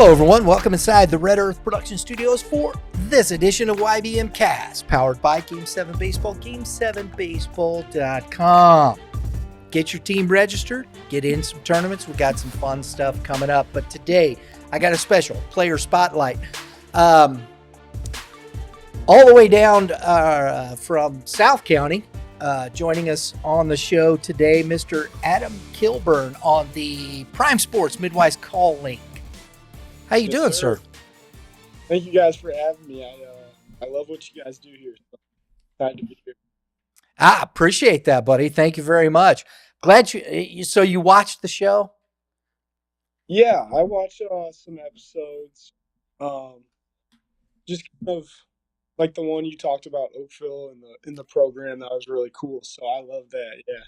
Hello, everyone. Welcome inside the Red Earth Production Studios for this edition of YBMcast, powered by Game 7 Baseball, Game7Baseball.com. Get your team registered, get in some tournaments. We got some fun stuff coming up. But today, I got a special player spotlight. All the way down from South County, joining us on the show today, Mr. Adam Killburn on the Prime Sports Midwest Call Link. How you doing, sir? Thank you guys for having me. I love what you guys do here. So excited to be here. I appreciate that, buddy. Thank you very much. Glad you watched the show? Yeah, I watched some episodes. Just kind of like the one you talked about, Oakville, in the program. That was really cool. So I love that. Yeah.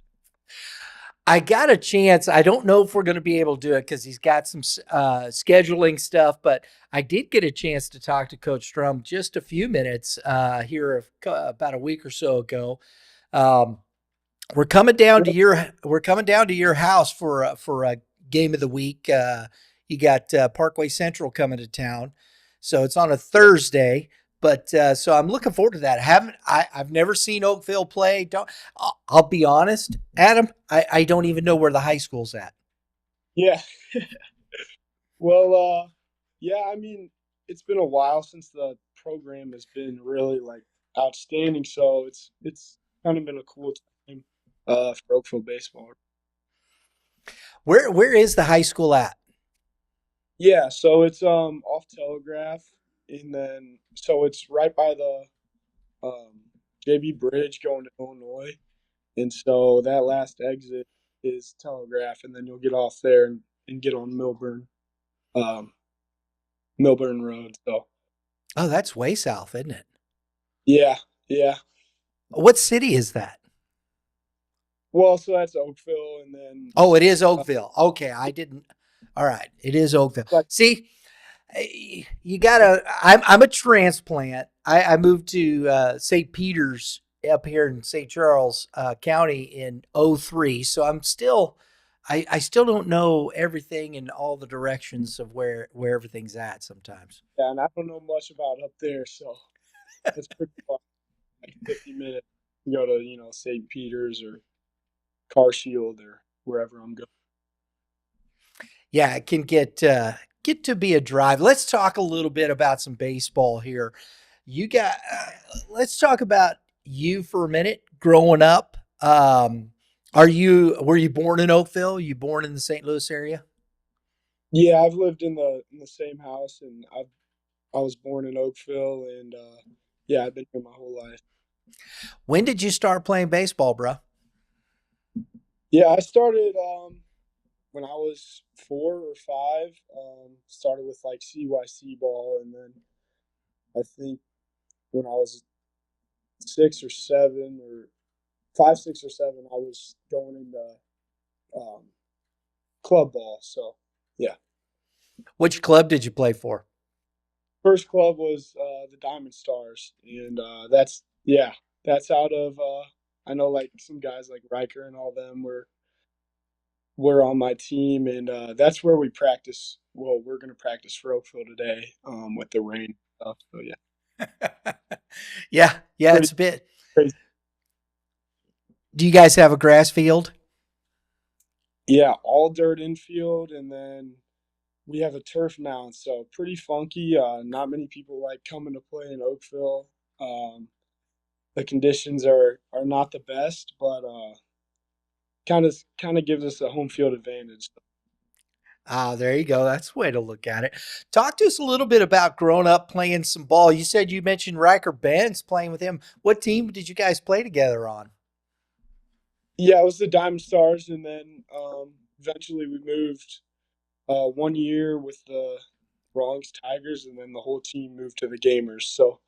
I got a chance. I don't know if we're going to be able to do it because he's got some scheduling stuff, but I did get a chance to talk to Coach Strum just a few minutes here about a week or so ago. We're coming down to your house for a game of the week. You got Parkway Central coming to town, so it's on a Thursday. But so I'm looking forward to that. I've never seen Oakville play. I'll be honest, Adam. I don't even know where the high school's at. Yeah. Well, yeah. I mean, it's been a while since the program has been really like outstanding. So it's kind of been a cool time for Oakville baseball. Where is the high school at? Yeah, so it's off Telegraph, and then so it's right by the JB Bridge going to Illinois, and so that last exit is Telegraph, and then you'll get off there and get on um, Milburn Road. So Oh, that's way south, isn't it? yeah, yeah. What city is that? Well, so that's Oakville, and then Oh, it is Oakville. Okay, I didn't. All right, it is Oakville. like See, you gotta. I'm a transplant. I moved to St. Peter's up here in St. Charles County in '03. So I'm still. I still don't know everything in all the directions of where everything's at sometimes. yeah, and I don't know much about up there, so it's pretty far, like 50 minutes to go to St. Peter's or Car Shield or wherever I'm going. Yeah, it can get to be a drive. Let's talk a little bit about some baseball here. You got. Let's talk about you for a minute. Growing up, were you born in Oakville? You born in the St. Louis area? Yeah, I've lived in the same house, and I was born in Oakville, and yeah, I've been here my whole life. When did you start playing baseball, bro? Yeah, I started when I was 4 or 5. Started with like CYC ball, and then I think when I was 6 or 7, or 5, 6 or 7, I was going into um, club ball. So yeah, Which club did you play for? first club was the Diamond Stars, and that's out of I know like some guys like Riker and all them were on my team, and that's where we practice. Well, we're gonna practice for Oakville today with the rain stuff. So yeah, Yeah, pretty it's a bit. crazy. Do you guys have a grass field? Yeah, all dirt infield, and then we have a turf mound, so pretty funky. Not many people like coming to play in Oakville. Um, the conditions are not the best, but kind of gives us a home field advantage. Ah, there you go. That's the way to look at it. Talk to us a little bit about growing up playing some ball. You said you mentioned Riker Benz playing with him. What team did you guys play together on? Yeah, it was the Diamond Stars, and then eventually we moved 1 year with the Rawlings Tigers, and then the whole team moved to the Gamers. So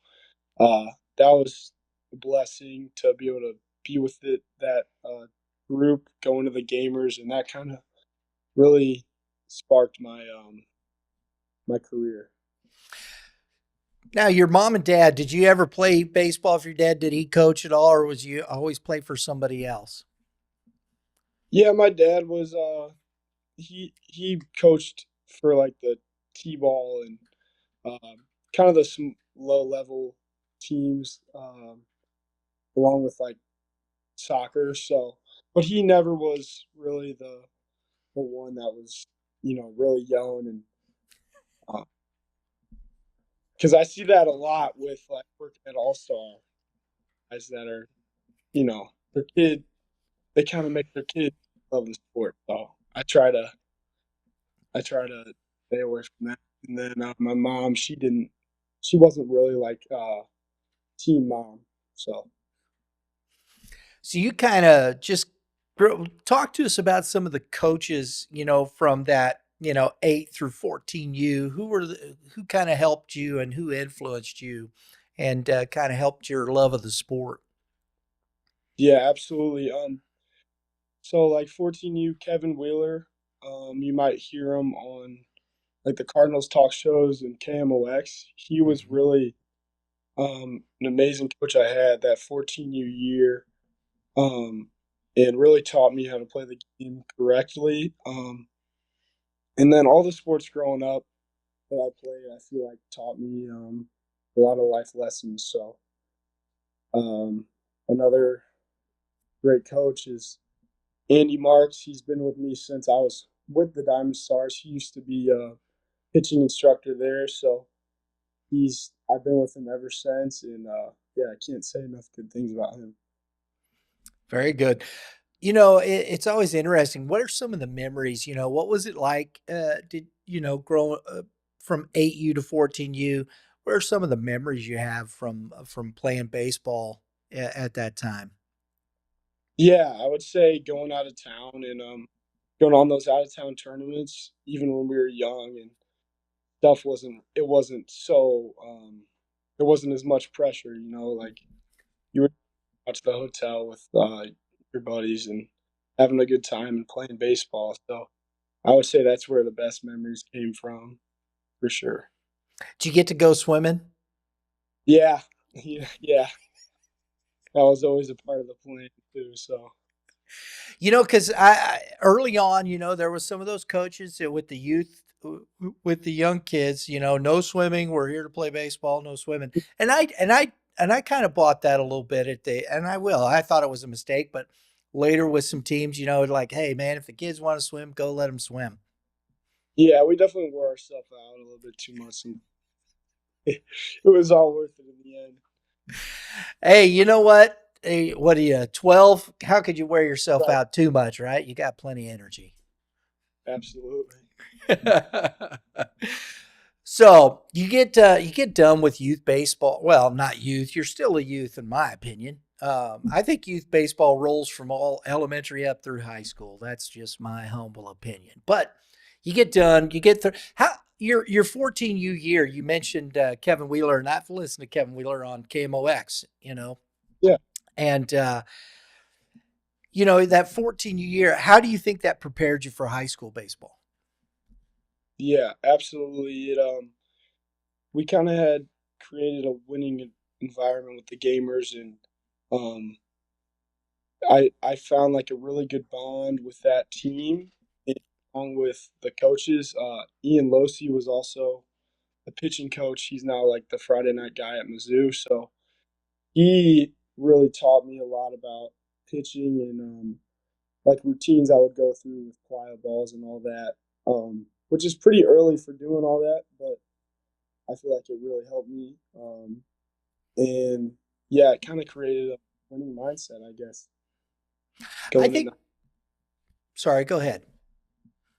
uh, that was a blessing to be able to be with that group, going to the Gamers, and that kind of really sparked my career. Now, your mom and dad, did you ever play baseball? If your dad, did he coach at all, or was you always play for somebody else? Yeah, my dad was he coached for like the t-ball and kind of the low level teams, along with like soccer. So, but he never was really the one that was, really yelling and because I see that a lot with like working at All Star guys that are, their kid, they kind of make their kids love the sport. So I try to stay away from that. And then my mom, she wasn't really like team mom. So So you kind of just talk to us about some of the coaches, from that, 8 through 14U, who kind of helped you and who influenced you and kind of helped your love of the sport. yeah, absolutely. So like 14U Kevin Wheeler, you might hear him on like the Cardinals talk shows and KMOX. He was Mhm. really an amazing coach I had that 14U year, and really taught me how to play the game correctly. And then all the sports growing up that I played, I feel like taught me a lot of life lessons. So um, another great coach is Andy Marks. He's been with me since I was with the Diamond Stars. He used to be a pitching instructor there, so I've been with him ever since, and yeah, I can't say enough good things about him. Very good. It's always interesting. What are some of the memories? What was it like? Did grow from 8U to 14U? What are some of the memories you have from playing baseball at that time? Yeah, I would say going out of town and going on those out of town tournaments, even when we were young and stuff it wasn't as much pressure, like you would out to the hotel with your buddies and having a good time and playing baseball. So I would say that's where the best memories came from for sure. Did you get to go swimming? Yeah, yeah. That was always a part of the plan too. So Because early on, there was some of those coaches that with the youth, with the young kids, no swimming. We're here to play baseball, no swimming. And I kind of bought that a little bit and I will. I thought it was a mistake, but later with some teams, like, hey man, if the kids want to swim, go let them swim. yeah, we definitely wore ourselves out a little bit too much, and it was all worth it in the end. Hey, you know what? Hey, what are you, 12? How could you wear yourself Right. out too much, right? You got plenty of energy. Absolutely. So you get done with youth baseball. Well, not youth. You're still a youth, in my opinion. I think youth baseball rolls from all elementary up through high school. That's just my humble opinion. But you get done. You get through. How your 14U year? You mentioned Kevin Wheeler, and I've listened to Kevin Wheeler on KMOX. Yeah. And that 14U year. How do you think that prepared you for high school baseball? Yeah, absolutely. We kind of had created a winning environment with the gamers, and um, I found like a really good bond with that team, and along with the coaches. Ian Losi was also the pitching coach. He's now like the Friday night guy at Mizzou, so he really taught me a lot about pitching and like routines I would go through with plyo balls and all that. Which is pretty early for doing all that, but I feel like it really helped me. And yeah, it kind of created a winning mindset, I guess. I Going think. into Sorry, go ahead.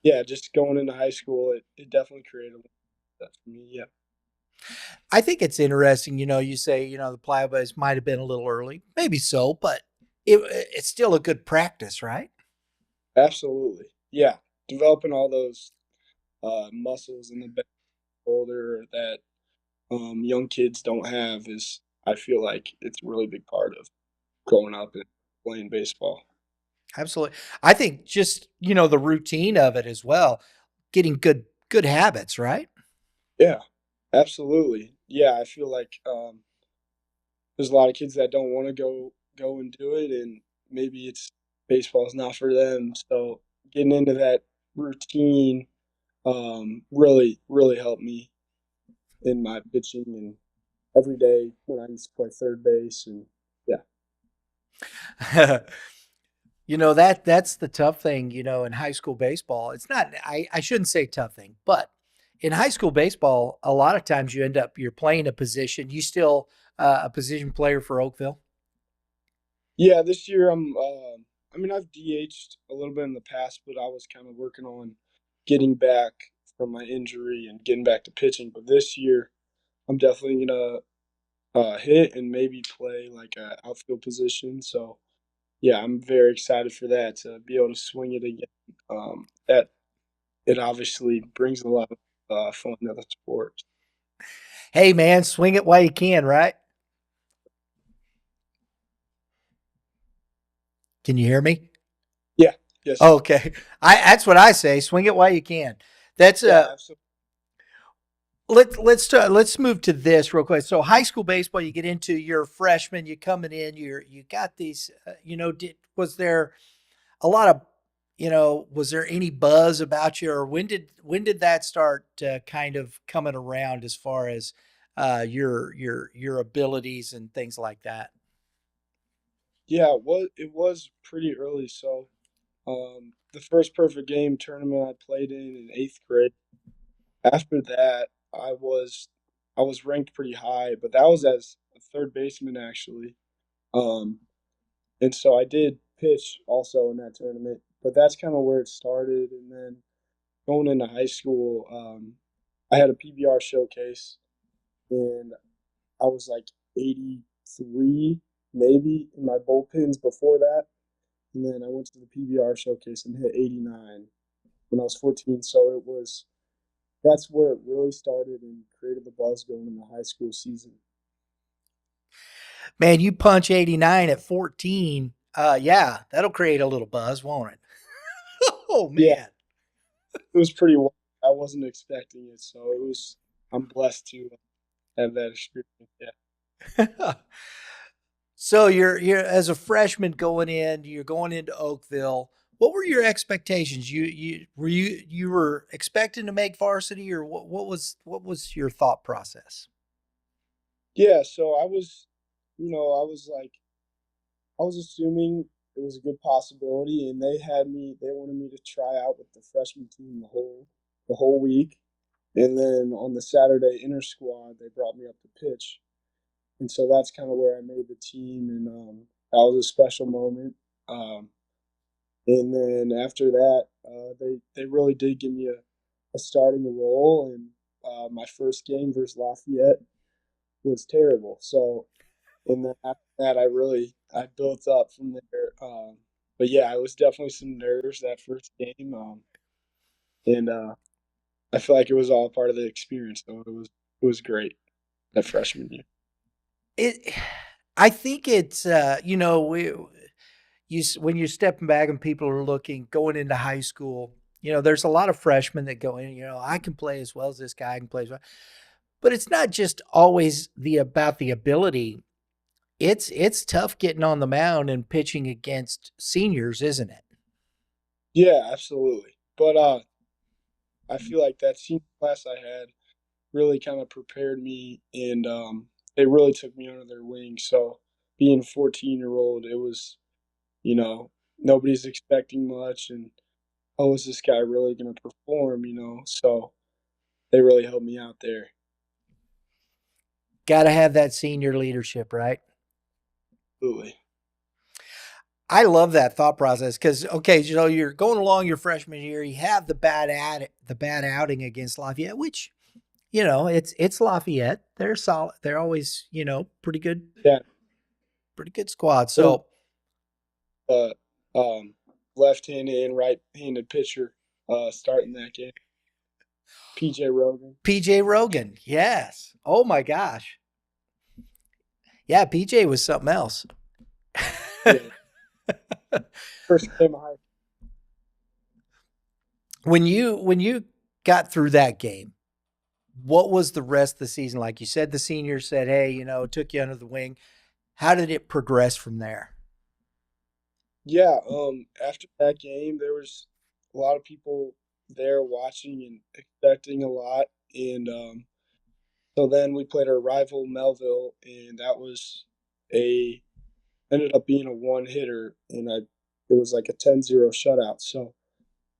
Yeah, just going into high school, it definitely created a winning mindset for me. Yeah, I think it's interesting. You say, the plyobays might have been a little early. Maybe so, but it's still a good practice, right? absolutely. Yeah, developing all those muscles in the back shoulder that young kids don't have is, I feel like it's a really big part of growing up and playing baseball. Absolutely. I think just, the routine of it as well, getting good habits, right? Yeah, absolutely. Yeah, I feel like there's a lot of kids that don't want to go and do it, and maybe it's baseball's not for them. So getting into that routine really helped me in my pitching and every day when I used to play third base and yeah. That's the tough thing, in high school baseball. It's not I shouldn't say tough thing, but in high school baseball, a lot of times you're playing a position. You still a position player for Oakville? Yeah, this year I mean I've DH'd a little bit in the past, but I was kind of working on getting back from my injury and getting back to pitching. But this year I'm definitely gonna hit and maybe play like a outfield position. So yeah, I'm very excited for that to be able to swing it again. That it obviously brings a lot of fun to the sport. Hey man, swing it while you can, right? Can you hear me? Yeah. Yes. Okay. That's what I say. Swing it while you can. That's Yeah. Absolutely. let's move to this real quick. So high school baseball, you get into your freshman, you coming in, you got these. Was there a lot of was there any buzz about you, or when did that start kind of coming around as far as your abilities and things like that? Yeah. It was pretty early. So the first perfect game tournament I played in eighth grade. After that, I was ranked pretty high, but that was as a third baseman actually. Um, and so I did pitch also in that tournament, but that's kind of where it started. And then going into high school, I had a PBR showcase, and I was like 83 maybe in my bullpens before that. And then I went to the PBR showcase and hit 89 when I was 14. So that's where it really started and created the buzz going in the high school season. Man, you punch 89 at 14. Yeah, that'll create a little buzz, won't it? Oh Yeah, man. it was pretty. I wasn't expecting it, so I'm blessed to have that experience. Yeah, So you're as a freshman going in, you're going into Oakville. What were your expectations? You were expecting to make varsity, or what was your thought process? yeah. So I was like, I was assuming it was a good possibility, and they had me. They wanted me to try out with the freshman team the whole week, and then on the Saturday inter squad, they brought me up to pitch, and so that's kind of where I made the team, and that was a special moment. Um, and then after that, they really did give me a starting role, and my first game versus Lafayette was terrible. So and then after that, I built up from there. But yeah, it was definitely some nerves that first game, and I feel like it was all part of the experience. So it was great that freshman year. It, I think it's when you're stepping back and people are looking going into high school. There's a lot of freshmen that go in. I can play as well as this guy. I can play as well, but it's not just always about the ability. It's tough getting on the mound and pitching against seniors, isn't it? Yeah, absolutely. But I feel like that senior class I had really kind of prepared me, and they really took me under their wing. So being a 14-year-old, it was you know nobody's expecting much, and oh, is this guy really going to perform? So they really helped me out there. Got to have that senior leadership, right? Absolutely. I love that thought process because okay, you're going along your freshman year, you have the bad outing against Lafayette, which it's Lafayette. They're solid. They're always Yeah, pretty good squad. there So was left-handed and right-handed pitcher starting that game. PJ Rogan. PJ Rogan, yes. Oh my gosh, yeah, PJ was something else. Yeah, first game of high. When you got through that game, what was the rest of the season like? You said the seniors said, "Hey, took you under the wing." How did it progress from there? Yeah, after that game, there was a lot of people. there watching and expecting a lot. And so then we played our rival Melville, and that was a ended up being a one hitter, and it was like a 10-0 shutout. So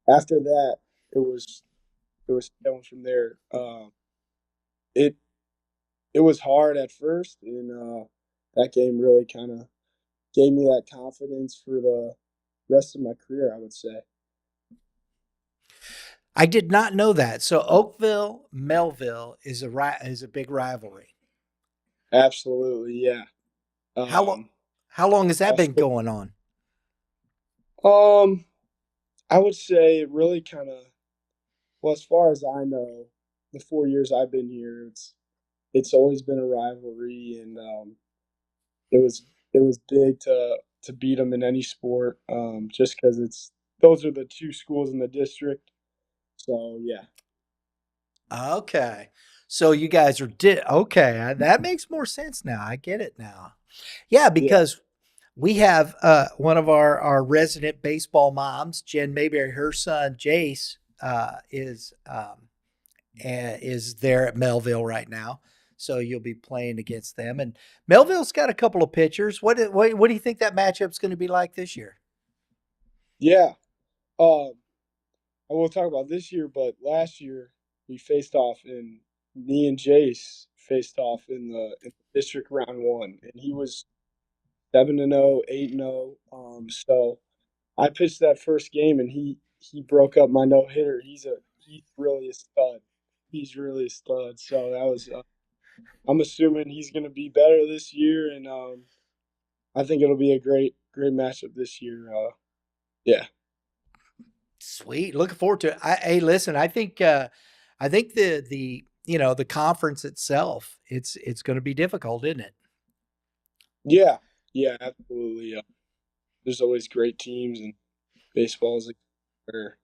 after that, it was it was going from there. It it was hard at first, and that game really kind of gave me that confidence for the rest of my career, I would say. I did not know that. So Oakville Melville is is a big rivalry. Absolutely, yeah. How long Um, how long has that been also, going on? um, I would say it really kind of well, as far as I know, the 4 years I've been here, it's always been a rivalry, and it was it was big to beat them in any sport, just because it's those are the two schools in the district. So yeah, Okay. So you guys are okay, that makes more sense now. I get it now. Yeah, yeah, because we have one of our resident baseball moms, Jen Mayberry. Her son Jace is there at Melville right now. So you'll be playing against them. And Melville's got a couple of pitchers. What do you think that matchup's going to be like this year? yeah. Um, I will talk about this year, but last year we faced off in me and Jace faced off in the district round one, and he was 7-0, 8-0. So I pitched that first game, and he broke up my no hitter. He's really a stud. He's really a stud. So that was I'm assuming he's going to be better this year, and I think it'll be a great matchup this year. Yeah, Sweet. Looking forward to it. Hey, listen, I think the the conference itself, it's going to be difficult, isn't it? yeah, yeah, absolutely. There's always great teams, and baseball is where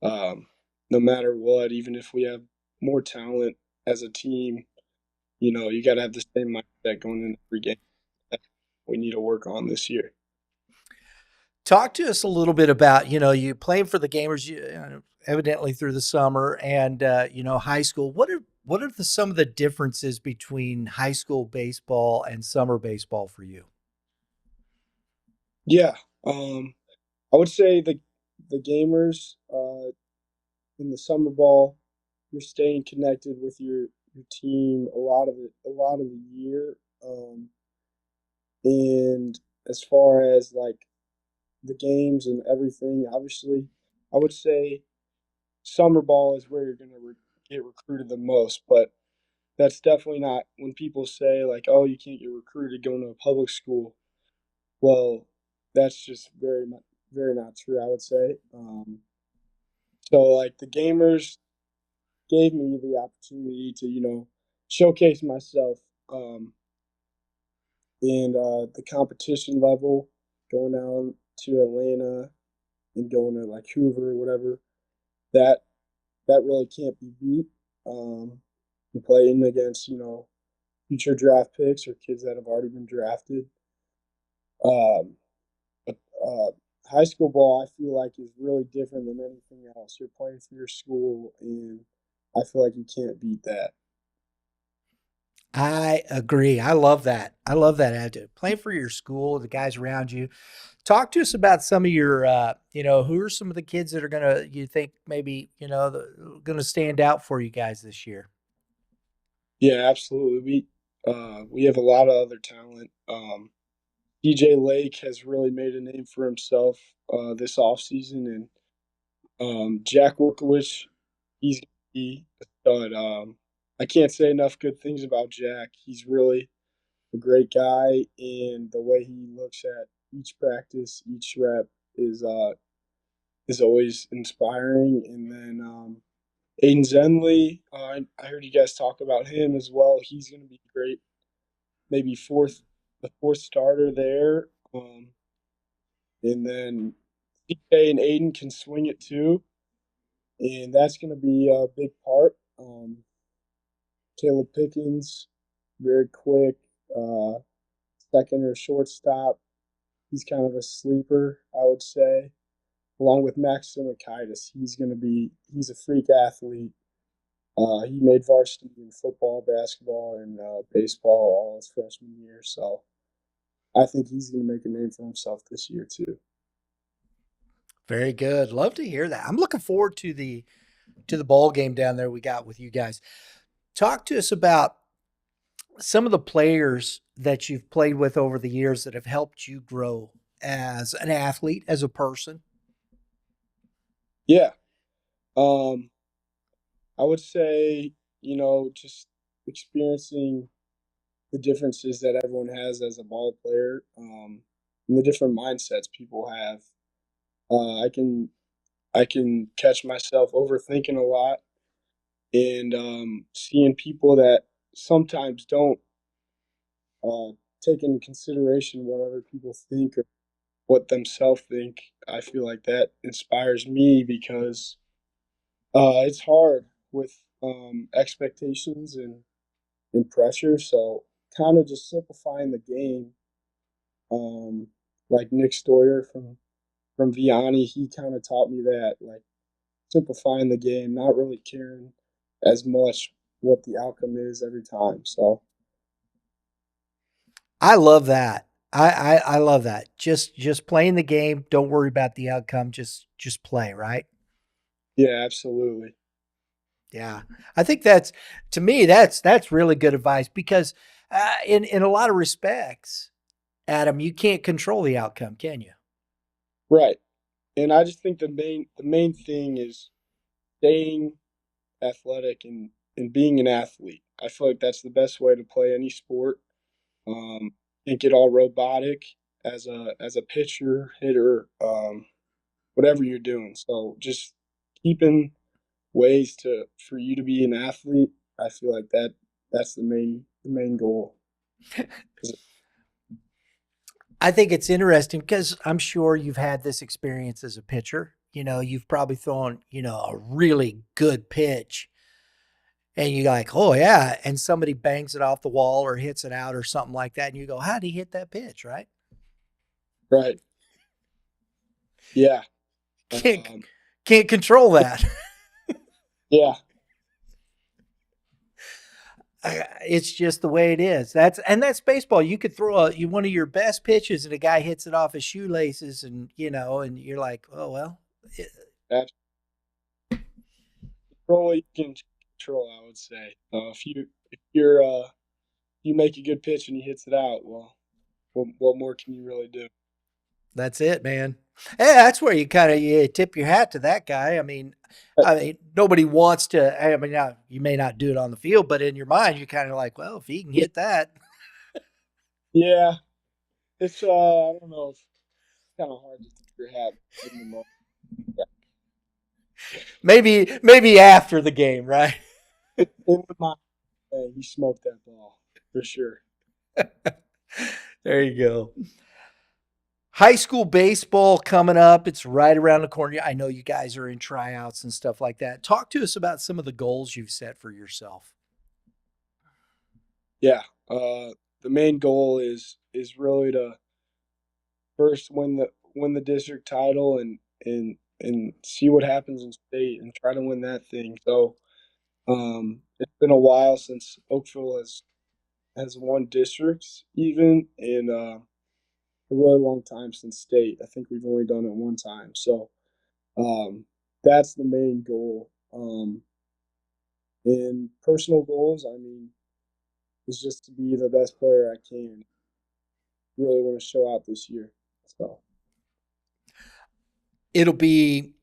um, no matter what, even if we have more talent as a team, you got to have the same mindset going into every game that we need to work on this year. Talk to us a little bit about, you playing for the Gamers, evidently through the summer and high school. What are some of the differences between high school baseball and summer baseball for you? Yeah, I would say the gamers in the summer ball, you're staying connected with your team a lot of the year. And as far as like the games and everything, obviously, I would say summer ball is where you're going to get recruited the most. But that's definitely not when people say like, "Oh, you can't get recruited going to a public school." Well, that's just very not true. I would say. So like the gamers gave me the opportunity to showcase myself um, in the competition level, going down to Atlanta and going to like Hoover or whatever. That that really can't be beat. And playing against future draft picks or kids that have already been drafted. Um, but high school ball, I feel like is really different than anything else. You're playing for your school, and I feel like you can't beat that. I agree. I love that. I love that attitude. Playing for your school, the guys around you. Talk to us about some of your, who are some of the kids that are you think maybe, gonna stand out for you guys this year? Yeah, absolutely. We have a lot of other talent. DJ Lake has really made a name for himself this offseason, and Jack Workowicz, he's gonna be a stud. I can't say enough good things about Jack. He's really a great guy, and the way he looks at each practice, each rep is always inspiring. And then Aiden Zenley, I heard you guys talk about him as well. He's going to be great. Maybe the fourth starter there. And then CJ and Aiden can swing it too, and that's going to be a big part. Caleb Pickens, very quick, uh, second or shortstop. He's kind of a sleeper, I would say. along with Max Simakaitis. He's a freak athlete. He made varsity in football, basketball, and baseball all his freshman year. So I think he's going to make a name for himself this year too. Very good. Love to hear that. I'm looking forward to the ball game down there we got with you guys. Talk to us about some of the players that you've played with over the years that have helped you grow as an athlete, as a person. Yeah, um, I would say just experiencing the differences that everyone has as a ball player, and the different mindsets people have. I can catch myself overthinking a lot and seeing people that sometimes don't uh, take into consideration what other people think or what themselves think. I feel like that inspires me because it's hard with expectations and pressure. So kind of just simplifying the game, um, like Nick Stoyer from Vianney, he kind of taught me that, like simplifying the game, not really caring as much what the outcome is every time. So I love that. I love that. Just playing the game. Don't worry about the outcome. Just play, right? yeah, absolutely. Yeah. I think that's to me that's really good advice because in a lot of respects, Adam, you can't control the outcome, can you? Right. And I just think the main thing is staying athletic and being an athlete. I feel like that's the best way to play any sport. And get all robotic as a pitcher, hitter, whatever you're doing. So just keeping ways to for you to be an athlete. I feel like that's the main goal. I think it's interesting because I'm sure you've had this experience as a pitcher. You know, you've probably thrown, a really good pitch and you're like, oh, yeah. And somebody bangs it off the wall or hits it out or something like that. And you go, how did he hit that pitch? Right. Right. Yeah. Can't, Um, can't control that. yeah. It's just the way it is. That's baseball. You could throw one of your best pitches and a guy hits it off his shoelaces and you're like, oh, well, That's control you can control. I would say. If you make a good pitch and he hits it out, well, what more can you really do? that's it, man. Yeah, that's where you kind of you tip your hat to that guy. I mean, nobody wants to. I mean, now you may not do it on the field, but in your mind, you're kind of like, well, if he can hit that, Yeah, it's I don't know. It's kind of hard to tip your hat in the moment. maybe after the game, right? In the mind, he smoked that ball for sure. There you go. High school baseball coming up. It's right around the corner. I know you guys are in tryouts and stuff like that. Talk to us about some of the goals you've set for yourself. Yeah, the main goal is really to first win the district title and see what happens in state and try to win that thing. So it's been a while since Oakville has won districts even, and a really long time since state. I think we've only done it one time. So um, that's the main goal. And personal goals, I mean, is just to be the best player I can. Really want to show out this year. So It'll be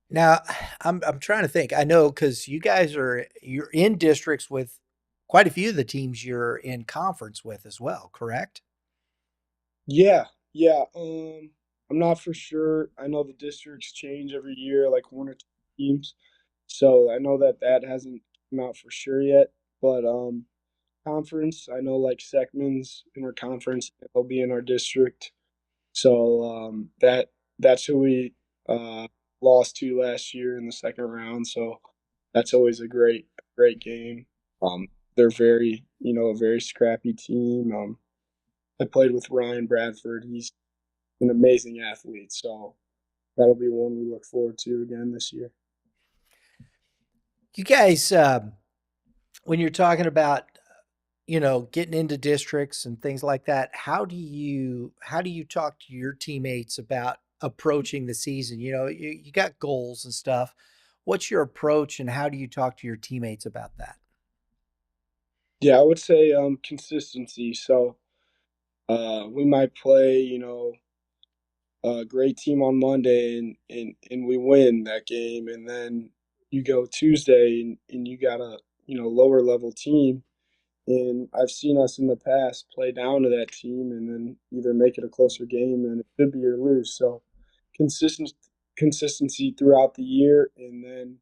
now. I'm trying to think. I know because you're in districts with quite a few of the teams you're in conference with as well. Correct? yeah, yeah. I'm not for sure. I know the districts change every year, like one or two teams. So I know that hasn't come out for sure yet. But conference, I know like Seckman's in our conference. They'll be in our district. So that's who we uh, lost to last year in the second round. So that's always a great game. They're a very scrappy team. I played with Ryan Bradford. He's an amazing athlete. So that'll be one we look forward to again this year. You guys, when you're talking about getting into districts and things like that, how do you talk to your teammates about approaching the season? You got goals and stuff. What's your approach, and how do you talk to your teammates about that? Yeah, I would say consistency. So we might play, a great team on Monday and we win that game, and then you go Tuesday and you got a lower level team, and I've seen us in the past play down to that team and then either make it a closer game and it could be or lose. So consistent consistency throughout the year, and then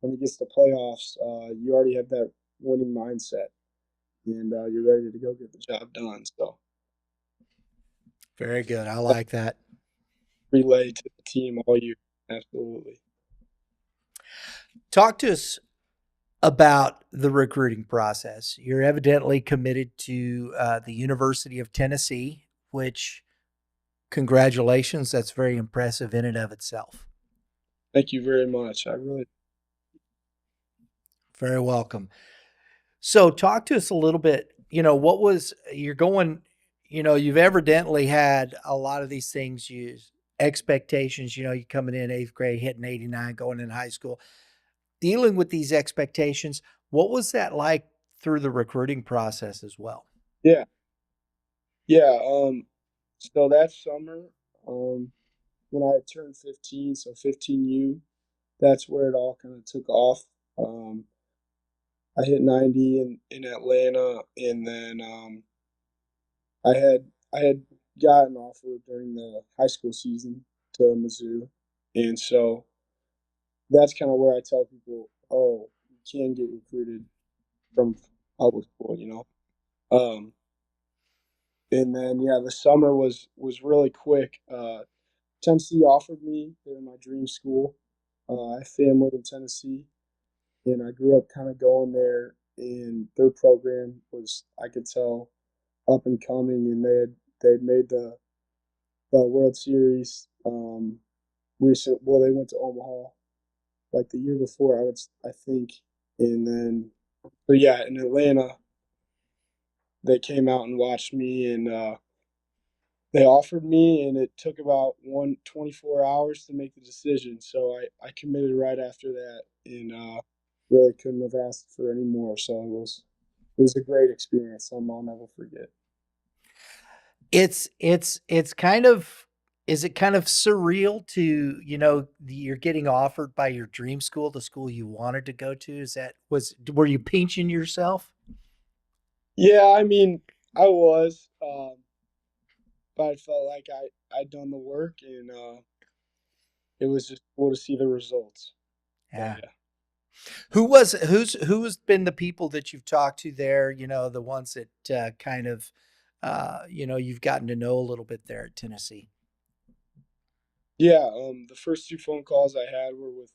when it gets to playoffs, you already have that winning mindset and you're ready to go get the job done. So Very good. I that like that. relay to the team all year. Absolutely. Talk to us about the recruiting process. You're evidently committed to the University of Tennessee, which, congratulations, that's very impressive in and of itself. Thank you very much. I really Very welcome. So, talk to us a little bit. What was you're going? You've evidently had a lot of these things. You expectations. You coming in eighth grade, hitting 89, going in high school, dealing with these expectations. What was that like through the recruiting process as well? yeah. Yeah, so that summer, um, when I turned 15, so 15U, that's where it all kind of took off. Um, I hit 90 in Atlanta, and then I had gotten offered during the high school season to Mizzou, and so that's kind of where I tell people, oh, you can get recruited from public school. Um, and then yeah, the summer was really quick. Tennessee offered me; they're my dream school. I have family in Tennessee, and I grew up kind of going there. And their program was, I could tell, up and coming, and they'd made the World Series. Well, they went to Omaha like the year before, I think, and then, but yeah, in Atlanta, they came out and watched me, and they offered me, and it took about 24 hours to make the decision. So I committed right after that, and really couldn't have asked for any more. So it was a great experience. Something I'll never forget. It's kind of is it kind of surreal to, you're getting offered by your dream school, the school you wanted to go to? Were you pinching yourself? Yeah, I mean, I was, but I felt like I'd done the work, and it was just cool to see the results. So Yeah. yeah. Who's been the people that you've talked to there, the ones that kind of you've gotten to know a little bit there at Tennessee? Yeah, the first two phone calls I had were with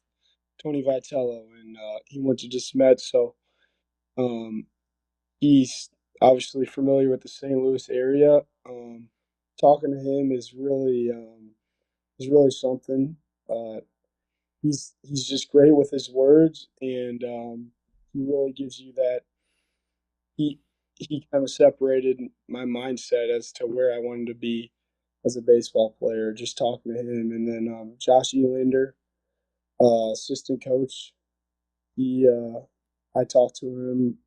Tony Vitello, and he went to DeSmet, so um, he's obviously familiar with the St. Louis area. Talking to him is really something. Uh, he's just great with his words, and he really gives you that. He he kind of separated my mindset as to where I wanted to be as a baseball player. Just talking to him, and then Josh Elander, assistant coach. He I talk to him,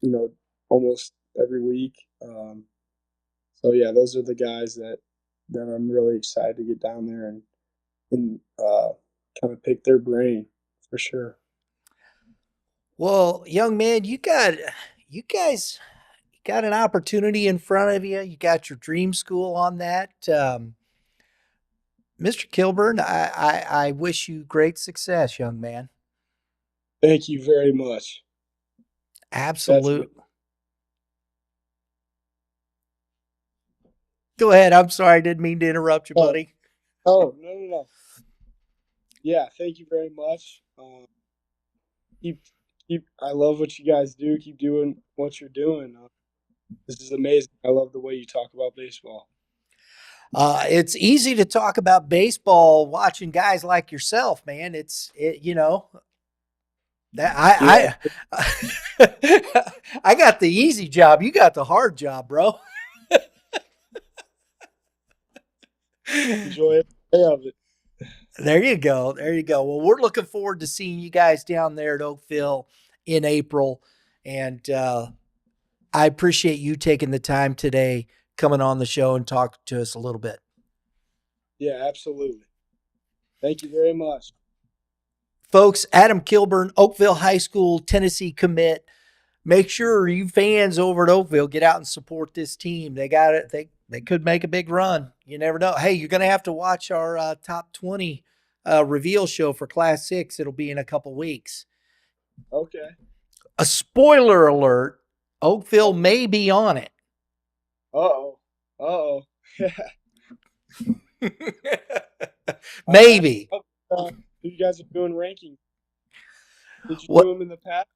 you know, almost every week. So yeah, those are the guys that I'm really excited to get down there and kind of pick their brain for sure. Well, young man, you guys you got an opportunity in front of you. You got your dream school on that. Mr. Kilburn, I wish you great success, young man. Thank you very much. Definitely. Absolute. Go ahead. I'm sorry. I didn't mean to interrupt you, Oh, buddy. oh, no, no, no. Yeah, thank you very much. Keep, I love what you guys do. Keep doing what you're doing. This is amazing. I love the way you talk about baseball. It's easy to talk about baseball watching guys like yourself, man. That Yeah, I got the easy job. You got the hard job, bro. enjoy every day of it. There you go. There you go. Well, we're looking forward to seeing you guys down there at Oakville in April. And I appreciate you taking the time today, coming on the show and talk to us a little bit. Yeah, absolutely. Thank you very much. Folks, Adam Killburn, Oakville High School, Tennessee commit. Make sure you fans over at Oakville get out and support this team. They got it. They could make a big run. You never know. Hey, you're going to have to watch our top 20 reveal show for Class 6. It'll be in a couple weeks. Okay. A spoiler alert, Oakville may be on it. Uh-oh. Uh-oh. Maybe. You guys are doing ranking. Did you What do them in the past?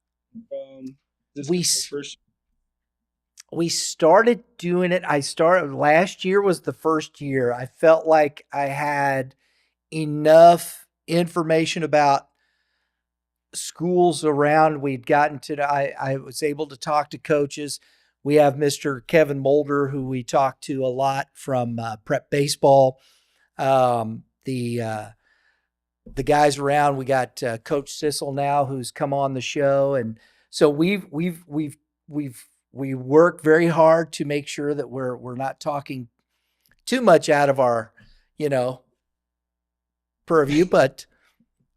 This we is the first. we started doing it. Last year was the first year. I felt like I had enough information about schools around. We'd gotten to I was able to talk to coaches. We have Mr. Kevin Mulder, who we talk to a lot from prep baseball. The guys around. We got Coach Sissel now, who's come on the show, and so we work very hard to make sure that we're not talking too much out of our purview, but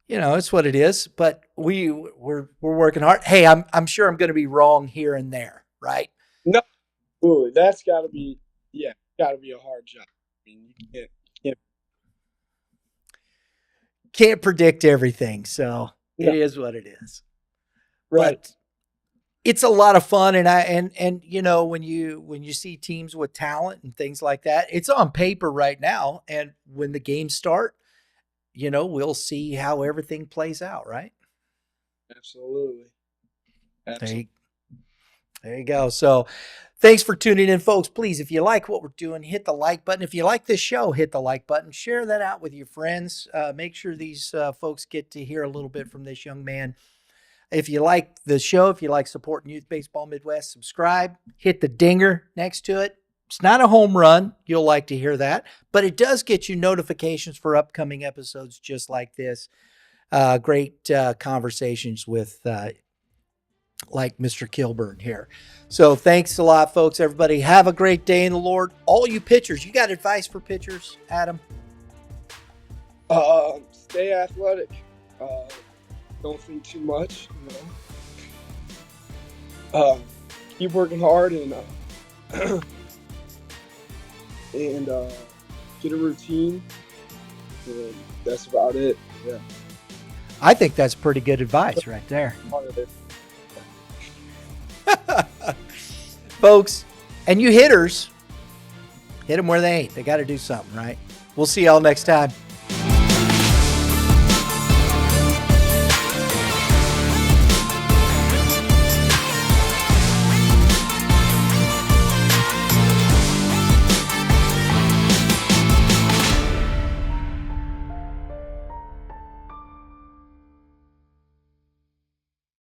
it's what it is. But we're working hard. Hey, I'm sure I'm going to be wrong here and there, right? No, absolutely. That's got to be got to be a hard job. I mean, you can't predict everything, so Yeah. it is what it is. right. But it's a lot of fun, and when you see teams with talent and things like that, it's on paper right now, and when the games start, we'll see how everything plays out, right? Absolutely. Absolutely. There you go. So thanks for tuning in, folks. Please, if you like what we're doing, hit the like button. If you like this show, hit the like button. Share that out with your friends. Make sure these folks get to hear a little bit from this young man. If you like the show, if you like supporting Youth Baseball Midwest, subscribe. Hit the dinger next to it. It's not a home run. You'll like to hear that. But it does get you notifications for upcoming episodes just like this. Great conversations with like Mr. Killburn here. So thanks a lot, folks. Everybody have a great day in the Lord. All you pitchers, you got advice for pitchers, Adam? Stay athletic. Don't think too much. Keep working hard and get a routine. And that's about it. Yeah. I think that's pretty good advice right there. Folks, and you hitters, hit them where they ain't. They got to do something, right? We'll see y'all next time.